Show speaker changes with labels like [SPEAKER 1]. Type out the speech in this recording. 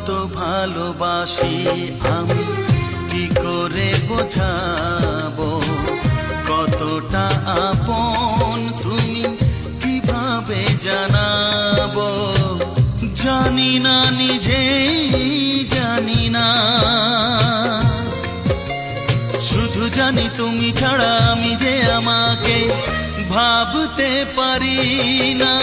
[SPEAKER 1] কত ভালোবাসি আমি কি করে বোঝাবো, কতটা আপন তুমি কিভাবে জানাবো। জানি না নিজেই জানি না, শুধু জানি তুমি ছাড়া আমি যে আমাকে ভাবতে পারি না।